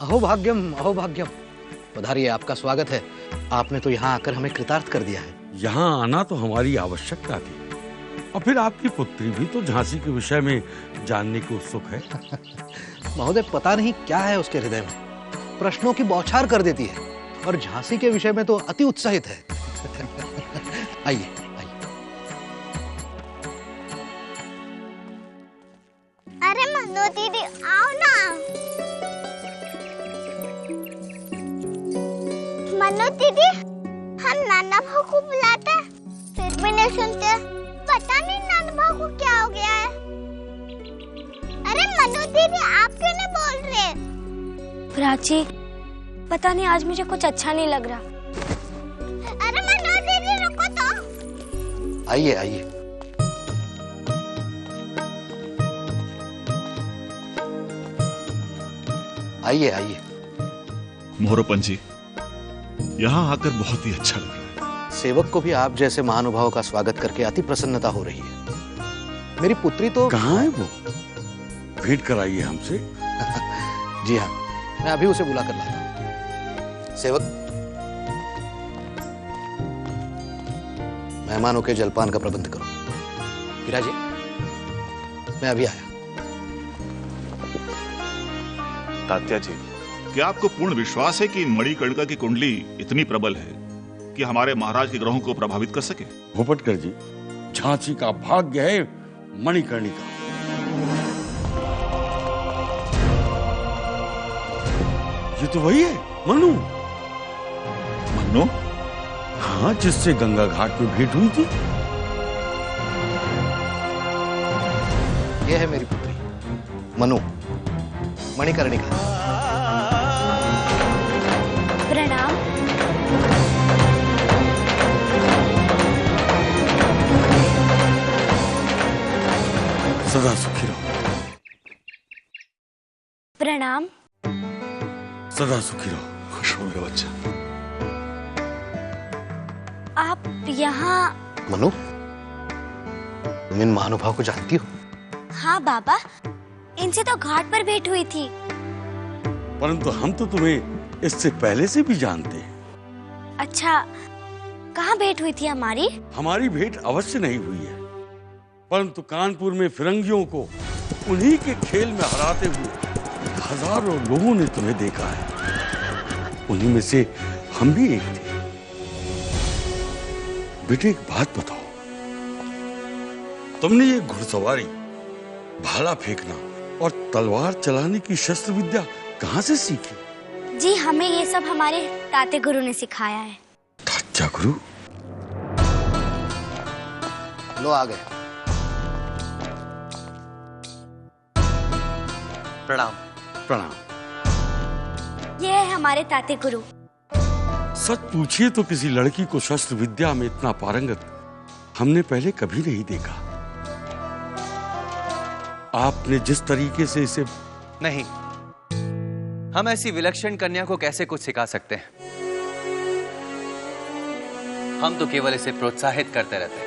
अहोभाग्यम अहोभाग्यम। पधारिए, आपका स्वागत है। आपने तो यहाँ आकर हमें कृतार्थ कर दिया है। यहाँ आना तो हमारी आवश्यकता थी, और फिर आपकी पुत्री भी तो झांसी के विषय में जानने को उत्सुक है। महोदय, पता नहीं क्या है उसके हृदय में, प्रश्नों की बौछार कर देती है, और झांसी के विषय में तो अति उत्साहित है। आइए आइए। अरे मनु दीदी, आओ ना। मनु दीदी, हम नाना भाऊ को बुलाते हैं, फिर भी नहीं सुनते। पता नहीं नाना भाऊ को क्या हो गया है। अरे मनु दीदी, आप क्यों नहीं बोल रहे? प्राची, पता नहीं आज मुझे कुछ अच्छा नहीं लग रहा। अरे मनु दीदी, रुको तो। आइए आइए। आइए आइए। मोहरोपंत जी, यहाँ आकर बहुत ही अच्छा लग रहा है। सेवक को भी आप जैसे महानुभाव का स्वागत करके अति प्रसन्नता हो रही है। मेरी पुत्री तो कहाँ है वो? भेंट कराइए हमसे। जी हाँ, मैं अभी उसे बुला कर लाता हूँ। सेवक, मेहमानों के जलपान का प्रबंध करो। विराजी, मैं अभी आया। तात्या जी, क्या आपको पूर्ण विश्वास है कि मणिकर्णिका की कुंडली इतनी प्रबल है कि हमारे महाराज के ग्रहों को प्रभावित कर सके? भूपटकर जी, झांसी का भाग्य है मणिकर्णिका। ये तो वही है, मनु। मनु? हाँ, जिससे गंगा घाट में भेंट हुई थी। यह है मेरी पुत्री मनु, मणिकर्णिका। प्रणाम। सदा सुखी रहो। प्रणाम। सदा सुखी रहो। खुश हो मेरा बच्चा। आप यहाँ? मनु, तुम इन महानुभाव को जानती हो? हाँ बाबा, इनसे तो घाट पर भेंट हुई थी। परंतु हम तो तुम्हें इससे पहले से भी जानते हैं। अच्छा, कहाँ भेंट हुई थी हमारी? हमारी भेंट अवश्य नहीं हुई है, परंतु कानपुर में फिरंगियों को उन्हीं के खेल में हराते हुए हजारों लोगों ने तुम्हें देखा है। उन्हीं में से हम भी एक थे। बेटे, एक बात बताओ, तुमने ये घुड़सवारी, भाला फेंकना और तलवार चलाने की शस्त्र विद्या कहाँ से सीखी? जी, हमें ये सब हमारे ताते गुरु ने सिखाया है। तात्या गुरु? लो, आ गए। प्रणाम। प्रणाम। ये है हमारे ताते गुरु। सच पूछिए तो किसी लड़की को शस्त्र विद्या में इतना पारंगत हमने पहले कभी नहीं देखा। आपने जिस तरीके से इसे... नहीं, हम ऐसी विलक्षण कन्या को कैसे कुछ सिखा सकते हैं? हम तो केवल इसे प्रोत्साहित करते रहते हैं।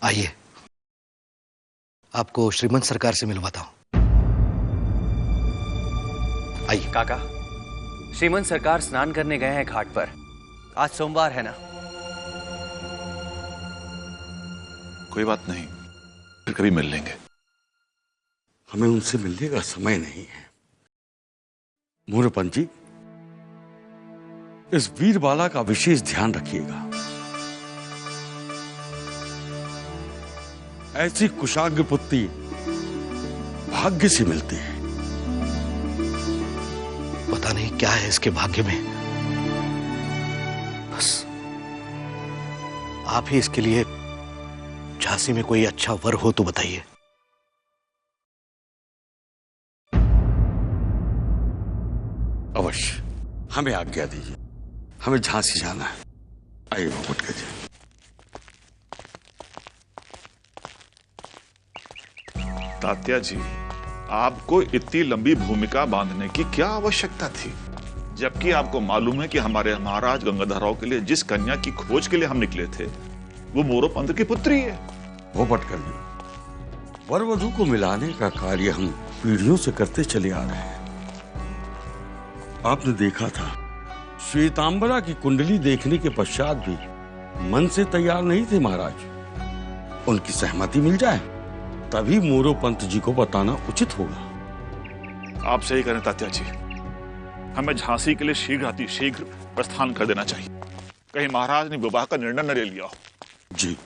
आइए, आपको श्रीमंत सरकार से मिलवाता हूं। आइए। काका, श्रीमंत सरकार स्नान करने गए हैं घाट पर। आज सोमवार है ना? कोई बात नहीं, फिर कभी मिल लेंगे। हमें उनसे मिलने का समय नहीं है। मोहरोपंत जी, इस वीर बाला का विशेष ध्यान रखिएगा। ऐसी कुशाग्र पुत्री भाग्य से मिलती है। पता नहीं क्या है इसके भाग्य में। बस आप ही इसके लिए झांसी में कोई अच्छा वर हो तो बताइए। अवश्य, हमें आज्ञा दीजिए, हमें झांसी जाना है। आइए भूपटकर जी। तात्या जी, आपको इतनी लंबी भूमिका बांधने की क्या आवश्यकता थी, जबकि आपको मालूम है कि हमारे महाराज गंगाधरराव के लिए जिस कन्या की खोज के लिए हम निकले थे वो मोरोपंत की पुत्री है। भूपटकर जी, वर वधू को मिलाने का कार्य हम पीढ़ियों से करते चले आ रहे हैं। आपने देखा था, श्वेतांबरा की कुंडली देखने के पश्चात भी मन से तैयार नहीं थे महाराज। उनकी सहमति मिल जाए तभी मोरोपंत जी को बताना उचित होगा। आप सही करें तात्या जी, हमें झांसी के लिए शीघ्र प्रस्थान कर देना चाहिए। कहीं महाराज ने विवाह का निर्णय न ले लिया हो। जी।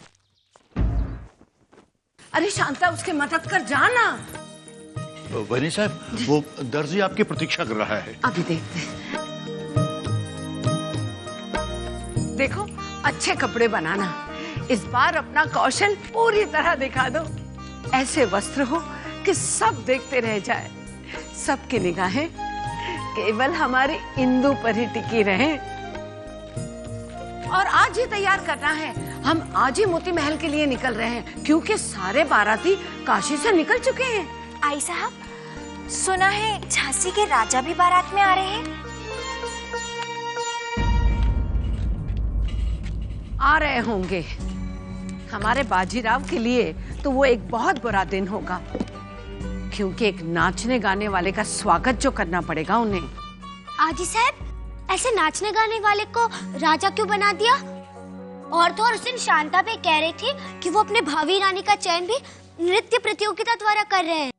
अरे शांता, उसकी मदद कर जाना। वनी साहब, वो दर्जी आपकी प्रतीक्षा कर रहा है। अभी देखते हैं। देखो, अच्छे कपड़े बनाना, इस बार अपना कौशल पूरी तरह दिखा दो। ऐसे वस्त्र हो कि सब देखते रह जाए, सबकी निगाहें केवल हमारे इंदु पर ही टिकी रहे। और आज ही तैयार करना है, हम आज ही मोती महल के लिए निकल रहे हैं, क्योंकि सारे बाराती काशी से निकल चुके हैं। आई साहब, सुना है झांसी के राजा भी बारात में आ रहे हैं। आ रहे होंगे। हमारे बाजीराव के लिए तो वो एक बहुत बुरा दिन होगा, क्योंकि एक नाचने गाने वाले का स्वागत जो करना पड़ेगा उन्हें। आजी साहब, ऐसे नाचने गाने वाले को राजा क्यों बना दिया? और तो और उस दिन शांता पे कह रही थी कि वो अपने भावी रानी का चयन भी नृत्य प्रतियोगिता द्वारा कर रहे हैं।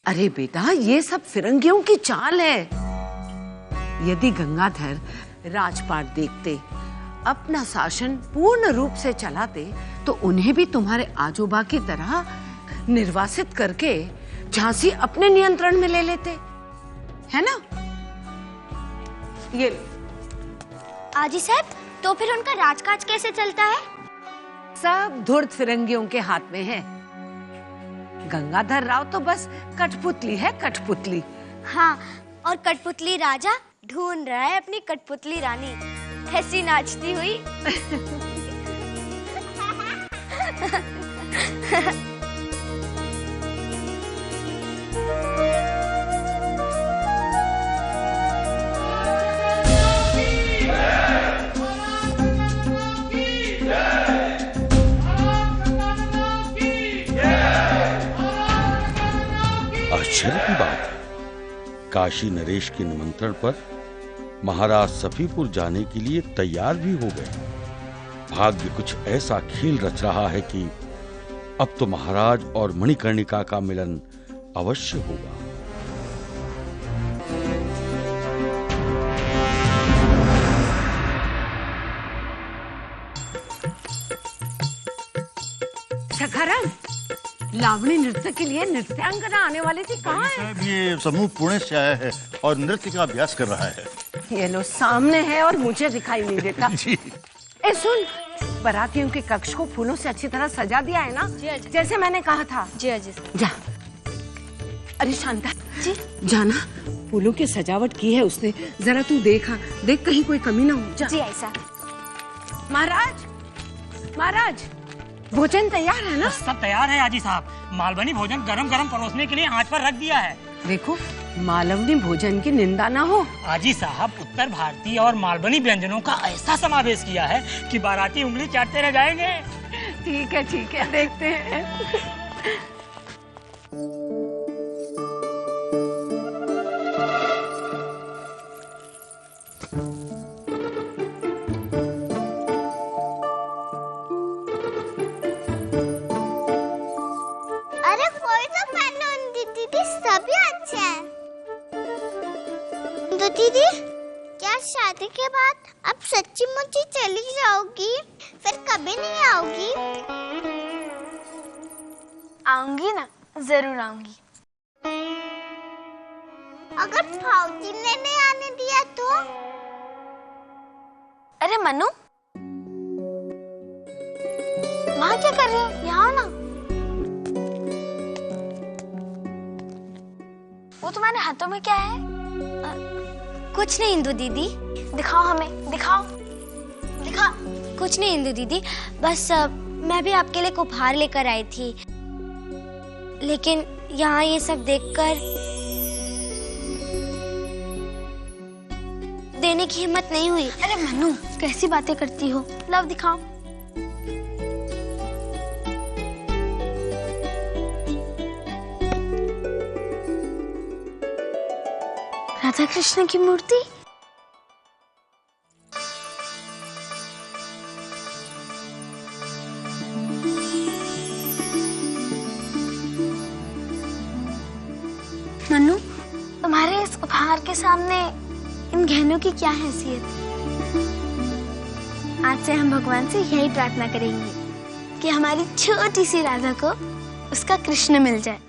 अरे बेटा, ये सब फिरंगियों की चाल है। यदि गंगाधर राजपाट देखते, अपना शासन पूर्ण रूप से चलाते, तो उन्हें भी तुम्हारे आजोबा की तरह निर्वासित करके झांसी अपने नियंत्रण में ले लेते, है ना? ये आजी साहब, तो फिर उनका राजकाज कैसे चलता है? सब धूर्त फिरंगियों के हाथ में है। गंगाधर राव तो बस कठपुतली है, कठपुतली। हाँ, और कठपुतली राजा ढूंढ रहा है अपनी कठपुतली रानी, ऐसी नाचती हुई। आश्चर्य की बात है, काशी नरेश के निमंत्रण पर महाराज सफीपुर जाने के लिए तैयार भी हो गए। भाग्य कुछ ऐसा खेल रच रहा है कि अब तो महाराज और मणिकर्णिका का मिलन अवश्य होगा। सखाराम, लावणी नृत्य के लिए नृत्यांगना आने वाली थी, कहाँ है? साहब, ये समूह पुणे से आया है और नृत्य का अभ्यास कर रहा है। ये लो, सामने है और मुझे दिखाई नहीं देता। जी। ए सुन, बारातियों के कक्ष को फूलों से अच्छी तरह सजा दिया है ना? जैसे मैंने कहा था। जी अजी। जा। अरे शांता जी, जाना, फूलों की सजावट की है उसने, जरा तू देखा, देख कहीं कोई कमी ना हो। जा। जी ऐसा। महाराज, महाराज, भोजन तैयार है ना? सब तैयार है आजी साहब। मालवनी भोजन गरम गरम परोसने के लिए आंच पर रख दिया है। देखो, मालवनी भोजन की निंदा ना हो। आजी साहब, उत्तर भारतीय और मालवनी व्यंजनों का ऐसा समावेश किया है कि बाराती उंगली चाटते रह जाएंगे। ठीक है, देखते हैं। अरे कोई तो पहले दीदी, सभी अच्छे हैं। तो दीदी, क्या शादी के बाद अब सच्ची मुच्ची चली जाओगी? फिर कभी नहीं आओगी? आऊंगी ना, जरूर आऊंगी। अगर फाउजी ने नहीं आने दिया तो? अरे मनु, वहाँ क्या कर रहे हो? यहाँ आओ ना। वो तुम्हारे हाथों में क्या है? कुछ नहीं इंदु दीदी। दिखाओ हमें, दिखाओ। कुछ नहीं इंदु दीदी, बस मैं भी आपके लिए उपहार लेकर आई थी, लेकिन यहाँ ये सब देखकर देने की हिम्मत नहीं हुई। अरे मनु, कैसी बातें करती हो? लव दिखाओ। राधा कृष्ण की मूर्ति। मनु, तुम्हारे इस उपहार के सामने इन गहनों की क्या हैसियत? आज से हम भगवान से यही प्रार्थना करेंगे कि हमारी छोटी सी राधा को उसका कृष्ण मिल जाए।